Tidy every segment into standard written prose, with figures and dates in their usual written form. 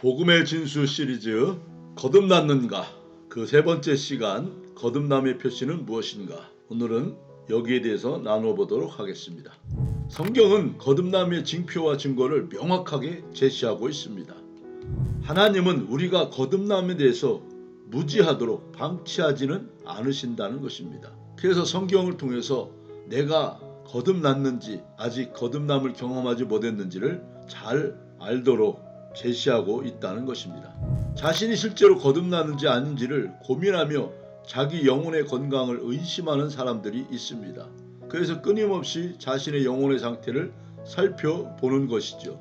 복음의 진수 시리즈 거듭났는가? 그 세 번째 시간 거듭남의 표시는 무엇인가? 오늘은 여기에 대해서 나눠보도록 하겠습니다. 성경은 거듭남의 징표와 증거를 명확하게 제시하고 있습니다. 하나님은 우리가 거듭남에 대해서 무지하도록 방치하지는 않으신다는 것입니다. 그래서 성경을 통해서 내가 거듭났는지 아직 거듭남을 경험하지 못했는지를 잘 알도록 제시하고 있다는 것입니다. 자신이 실제로 거듭났는지 아닌지를 고민하며 자기 영혼의 건강을 의심하는 사람들이 있습니다. 그래서 끊임없이 자신의 영혼의 상태를 살펴보는 것이죠.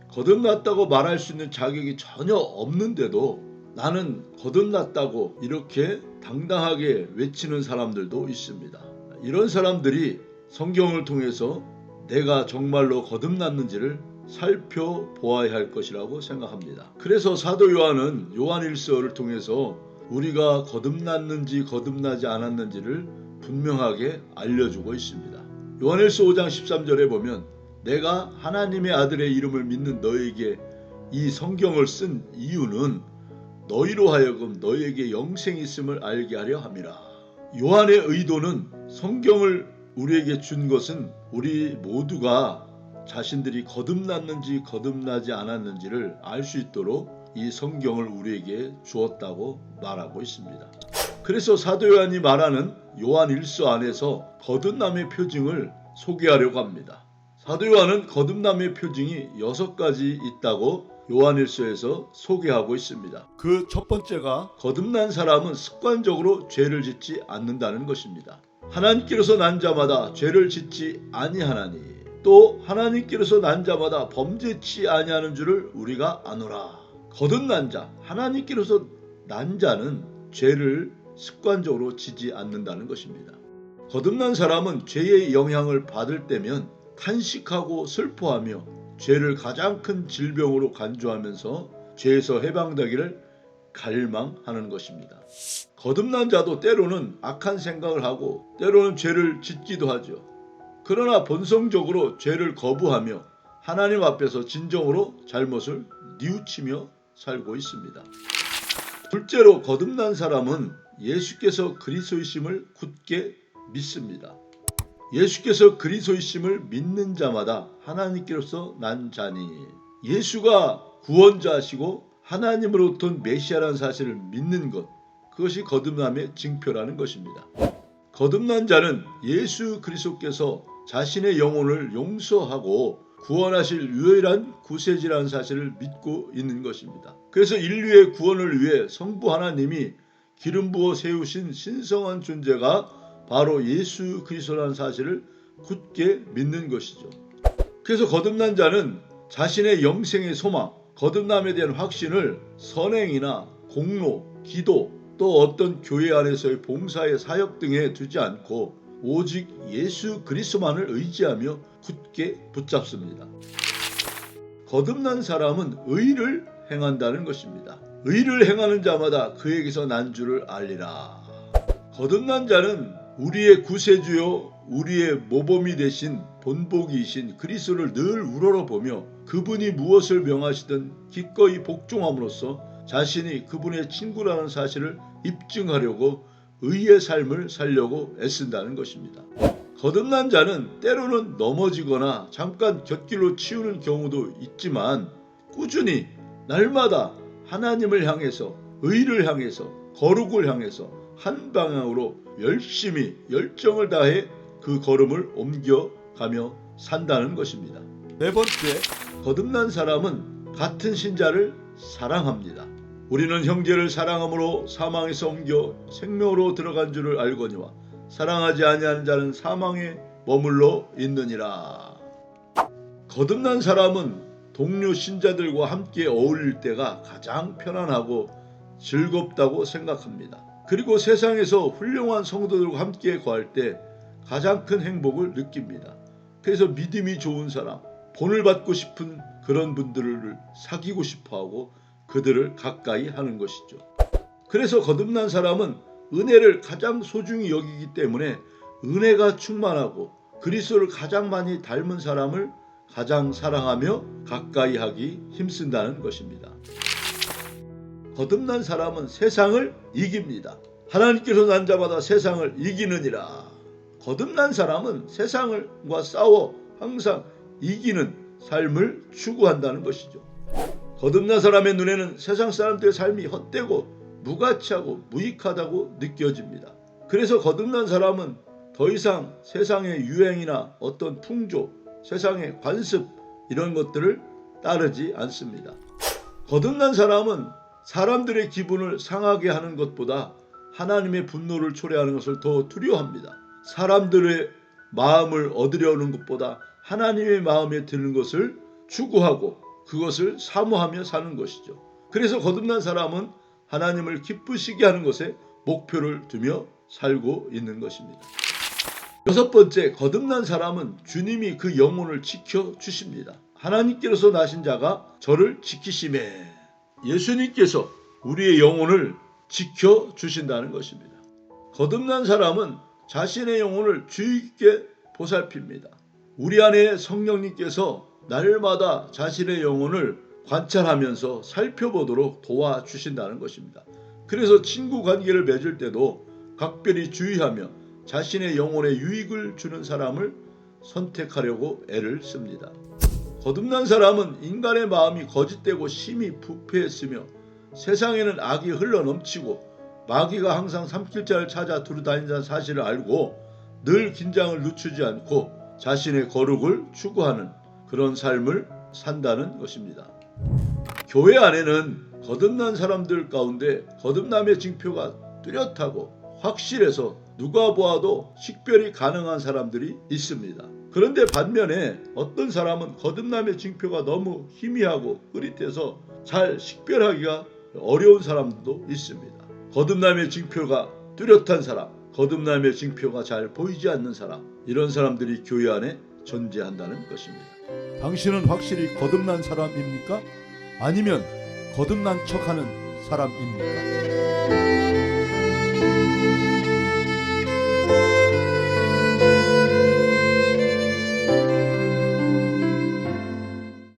거듭났다고 말할 수 있는 자격이 전혀 없는데도 나는 거듭났다고 이렇게 당당하게 외치는 사람들도 있습니다. 이런 사람들이 성경을 통해서 내가 정말로 거듭났는지를 살펴보아야 할 것이라고 생각합니다. 그래서 사도 요한은 요한일서를 통해서 우리가 거듭났는지 거듭나지 않았는지를 분명하게 알려주고 있습니다. 요한일서 5장 13절에 보면 내가 하나님의 아들의 이름을 믿는 너에게 이 성경을 쓴 이유는 너희로 하여금 너희에게 영생이 있음을 알게 하려 함이라. 요한의 의도는 성경을 우리에게 준 것은 우리 모두가 자신들이 거듭났는지 거듭나지 않았는지를 알 수 있도록 이 성경을 우리에게 주었다고 말하고 있습니다. 그래서 사도 요한이 말하는 요한 1서 안에서 거듭남의 표징을 소개하려고 합니다. 사도 요한은 거듭남의 표징이 6가지 있다고 요한 1서에서 소개하고 있습니다. 그 첫 번째가 거듭난 사람은 습관적으로 죄를 짓지 않는다는 것입니다. 하나님께로서 난 자마다 죄를 짓지 아니하나니 또 하나님께로서 난 자마다 범죄치 아니하는 줄을 우리가 아노라. 거듭난 자, 하나님께로서 난 자는 죄를 습관적으로 지지 않는다는 것입니다. 거듭난 사람은 죄의 영향을 받을 때면 탄식하고 슬퍼하며 죄를 가장 큰 질병으로 간주하면서 죄에서 해방되기를 갈망하는 것입니다. 거듭난 자도 때로는 악한 생각을 하고 때로는 죄를 짓기도 하죠. 그러나 본성적으로 죄를 거부하며 하나님 앞에서 진정으로 잘못을 뉘우치며 살고 있습니다. 둘째로 거듭난 사람은 예수께서 그리스도이심을 굳게 믿습니다. 예수께서 그리스도이심을 믿는 자마다 하나님께로서 난 자니 예수가 구원자시고 하나님으로부터 메시아라는 사실을 믿는 것, 그것이 거듭남의 징표라는 것입니다. 거듭난 자는 예수 그리스도께서 자신의 영혼을 용서하고 구원하실 유일한 구세주라는 사실을 믿고 있는 것입니다. 그래서 인류의 구원을 위해 성부 하나님이 기름 부어 세우신 신성한 존재가 바로 예수 그리스도라는 사실을 굳게 믿는 것이죠. 그래서 거듭난 자는 자신의 영생의 소망, 거듭남에 대한 확신을 선행이나 공로, 기도, 또 어떤 교회 안에서의 봉사의 사역 등에 두지 않고 오직 예수 그리스도만을 의지하며 굳게 붙잡습니다. 거듭난 사람은 의를 행한다는 것입니다. 의를 행하는 자마다 그에게서 난 줄을 알리라. 거듭난 자는 우리의 구세주요 우리의 모범이 되신 본보기이신 그리스도를 늘 우러러보며 그분이 무엇을 명하시든 기꺼이 복종함으로써 자신이 그분의 친구라는 사실을 입증하려고 의의 삶을 살려고 애쓴다는 것입니다. 거듭난 자는 때로는 넘어지거나 잠깐 곁길로 치우는 경우도 있지만 꾸준히 날마다 하나님을 향해서 의를 향해서 거룩을 향해서 한 방향으로 열심히 열정을 다해 그 걸음을 옮겨가며 산다는 것입니다. 네 번째, 거듭난 사람은 같은 신자를 사랑합니다. 우리는 형제를 사랑함으로 사망에서 옮겨 생명으로 들어간 줄을 알거니와 사랑하지 아니하는 자는 사망에 머물러 있느니라. 거듭난 사람은 동료 신자들과 함께 어울릴 때가 가장 편안하고 즐겁다고 생각합니다. 그리고 세상에서 훌륭한 성도들과 함께 거할 때 가장 큰 행복을 느낍니다. 그래서 믿음이 좋은 사람, 본을 받고 싶은 그런 분들을 사귀고 싶어하고 그들을 가까이 하는 것이죠. 그래서 거듭난 사람은 은혜를 가장 소중히 여기기 때문에 은혜가 충만하고 그리스도를 가장 많이 닮은 사람을 가장 사랑하며 가까이 하기 힘쓴다는 것입니다. 거듭난 사람은 세상을 이깁니다. 하나님께서 난 자마다 세상을 이기느니라. 거듭난 사람은 세상과 싸워 항상 이기는 삶을 추구한다는 것이죠. 거듭난 사람의 눈에는 세상 사람들의 삶이 헛되고 무가치하고 무익하다고 느껴집니다. 그래서 거듭난 사람은 더 이상 세상의 유행이나 어떤 풍조, 세상의 관습 이런 것들을 따르지 않습니다. 거듭난 사람은 사람들의 기분을 상하게 하는 것보다 하나님의 분노를 초래하는 것을 더 두려워합니다. 사람들의 마음을 얻으려는 것보다 하나님의 마음에 드는 것을 추구하고 그것을 사모하며 사는 것이죠. 그래서 거듭난 사람은 하나님을 기쁘시게 하는 것에 목표를 두며 살고 있는 것입니다. 여섯 번째, 거듭난 사람은 주님이 그 영혼을 지켜주십니다. 하나님께로서 나신 자가 저를 지키시매. 예수님께서 우리의 영혼을 지켜주신다는 것입니다. 거듭난 사람은 자신의 영혼을 주의 깊게 보살핍니다. 우리 안에 성령님께서 날마다 자신의 영혼을 관찰하면서 살펴보도록 도와주신다는 것입니다. 그래서 친구 관계를 맺을 때도 각별히 주의하며 자신의 영혼에 유익을 주는 사람을 선택하려고 애를 씁니다. 거듭난 사람은 인간의 마음이 거짓되고 심히 부패했으며 세상에는 악이 흘러넘치고 마귀가 항상 삼킬자를 찾아 두루다닌다는 사실을 알고 늘 긴장을 늦추지 않고 자신의 거룩을 추구하는 그런 삶을 산다는 것입니다. 교회 안에는 거듭난 사람들 가운데 거듭남의 징표가 뚜렷하고 확실해서 누가 보아도 식별이 가능한 사람들이 있습니다. 그런데 반면에 어떤 사람은 거듭남의 징표가 너무 희미하고 흐릿해서 잘 식별하기가 어려운 사람도 있습니다. 거듭남의 징표가 뚜렷한 사람, 거듭남의 징표가 잘 보이지 않는 사람, 이런 사람들이 교회 안에 존재한다는 것입니다. 당신은 확실히 거듭난 사람입니까? 아니면 거듭난 척하는 사람입니까?